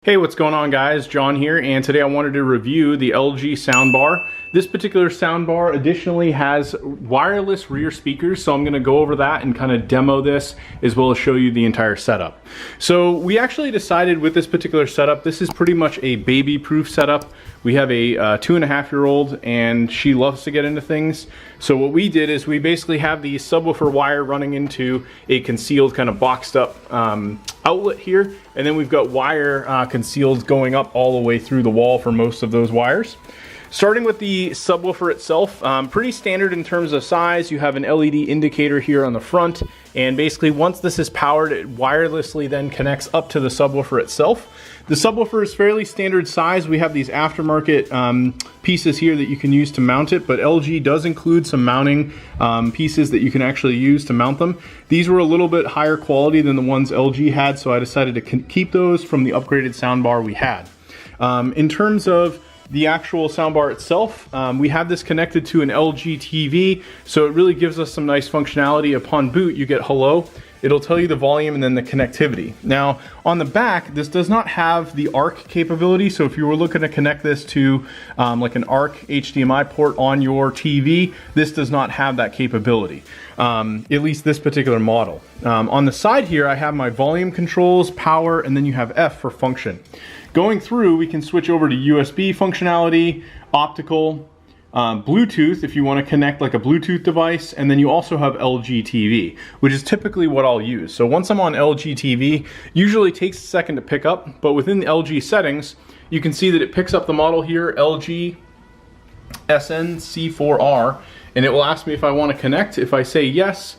Hey, what's going on guys? John here, and today I wanted to review the LG soundbar. This particular soundbar additionally has wireless rear speakers, so I'm going to go over that and kind of demo this as well as show you the entire setup. So we actually decided with this particular setup, this is pretty much a baby-proof setup. We have a 2.5-year-old and she loves to get into things. So what we did is we basically have the subwoofer wire running into a concealed kind of boxed up outlet here, and then we've got wire concealed going up all the way through the wall for most of those wires. Starting with the subwoofer itself, pretty standard in terms of size. You have an LED indicator here on the front, and basically once this is powered, it wirelessly then connects up to the subwoofer itself. The subwoofer is fairly standard size. We have these aftermarket pieces here that you can use to mount it, but LG does include some mounting pieces that you can actually use to mount them. These were a little bit higher quality than the ones LG had, so I decided to keep those from the upgraded soundbar we had. In terms of the actual soundbar itself, we have this connected to an LG TV, so it really gives us some nice functionality. Upon boot, you get hello. It'll tell you the volume and then the connectivity. Now, on the back, this does not have the ARC capability, so if you were looking to connect this to like an ARC HDMI port on your TV, this does not have that capability, at least this particular model. On the side here, I have my volume controls, power, and then you have F for function. Going through, we can switch over to USB functionality, optical, Bluetooth if you want to connect like a Bluetooth device, and then you also have LG TV, which is typically what I'll use. So once I'm on LG TV, usually takes a second to pick up, but within the LG settings, you can see that it picks up the model here, LG SN5Y, and it will ask me if I want to connect. If I say yes,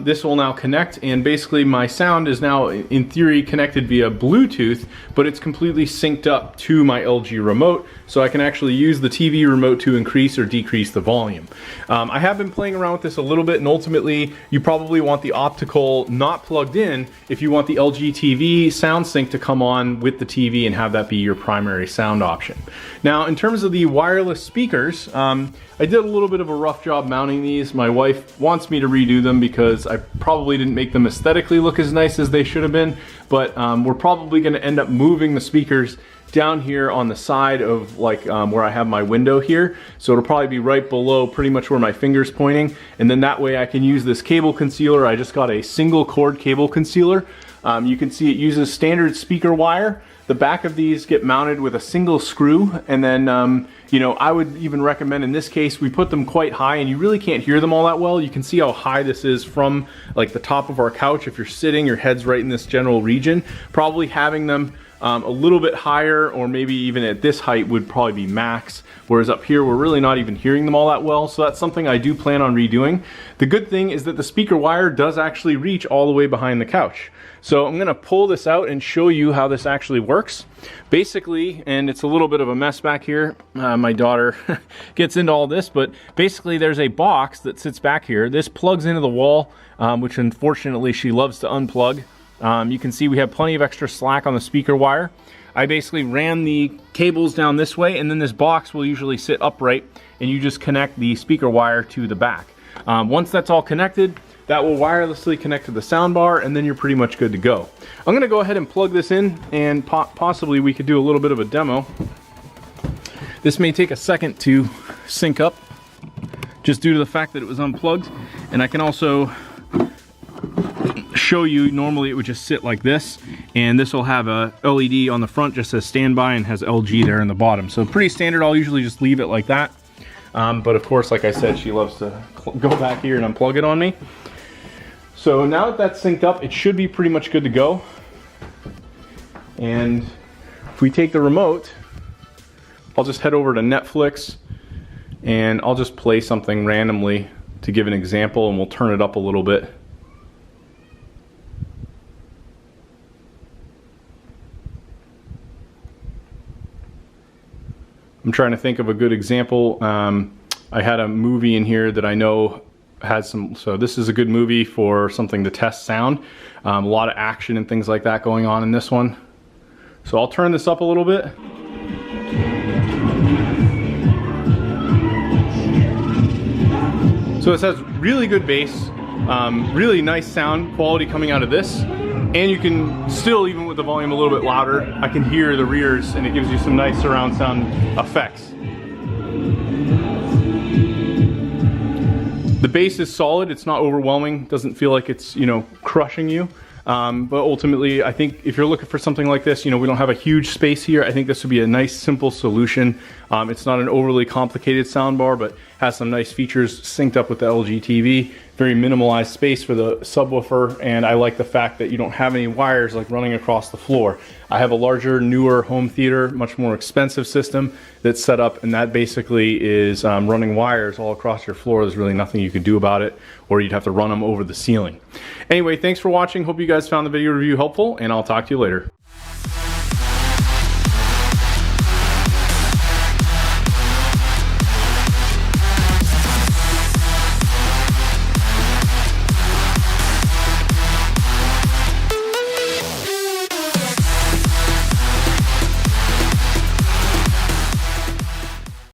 this will now connect, and basically my sound is now in theory connected via Bluetooth, but it's completely synced up to my LG remote, so I can actually use the TV remote to increase or decrease the volume. I have been playing around with this a little bit, and ultimately you probably want the optical not plugged in if you want the LG TV sound sync to come on with the TV and have that be your primary sound option. Now, in terms of the wireless speakers, I did a little bit of a rough job mounting these. My wife wants me to redo them because I probably didn't make them aesthetically look as nice as they should have been, but we're probably going to end up moving the speakers down here on the side of like where I have my window here. So it'll probably be right below pretty much where my finger's pointing, and then that way I can use this cable concealer. I just got a single cord cable concealer. You can see it uses standard speaker wire. The back of these get mounted with a single screw, and then you know, I would even recommend in this case we put them quite high, and you really can't hear them all that well. You can see how high this is from like the top of our couch. If you're sitting, your head's right in this general region. Probably having them a little bit higher, or maybe even at this height, would probably be max, whereas up here we're really not even hearing them all that well, so that's something I do plan on redoing. The good thing is that the speaker wire does actually reach all the way behind the couch. So I'm gonna pull this out and show you how this actually works. Basically, and it's a little bit of a mess back here, my daughter gets into all this, but basically there's a box that sits back here. This plugs into the wall, which unfortunately she loves to unplug. You can see we have plenty of extra slack on the speaker wire. I basically ran the cables down this way, and then this box will usually sit upright, and you just connect the speaker wire to the back. Once that's all connected, that will wirelessly connect to the soundbar, and then you're pretty much good to go. I'm gonna go ahead and plug this in, and possibly we could do a little bit of a demo. This may take a second to sync up, just due to the fact that it was unplugged, and I can also show you, normally it would just sit like this, and this will have a LED on the front, just says standby, and has LG there in the bottom. So pretty standard. I'll usually just leave it like that, but of course, like I said, she loves to go back here and unplug it on me. So now that that's synced up, it should be pretty much good to go. And if we take the remote, I'll just head over to Netflix, and I'll just play something randomly to give an example, and we'll turn it up a little bit. I'm trying to think of a good example. I had a movie in here that I know has some, so this is a good movie for something to test sound. A lot of action and things like that going on in this one. So I'll turn this up a little bit. So this has really good bass, really nice sound quality coming out of this. And you can still, even with the volume a little bit louder, I can hear the rears and it gives you some nice surround sound effects. The bass is solid, it's not overwhelming, doesn't feel like it's, you know, crushing you. But ultimately, I think if you're looking for something like this, you know, we don't have a huge space here. I think this would be a nice, simple solution. It's not an overly complicated soundbar, but has some nice features synced up with the LG TV. Very minimalized space for the subwoofer, and I like the fact that you don't have any wires like running across the floor. I have a larger, newer home theater, much more expensive system that's set up, and that basically is running wires all across your floor. There's really nothing you can do about it, or you'd have to run them over the ceiling. Anyway, thanks for watching. Hope you guys found the video review helpful, and I'll talk to you later.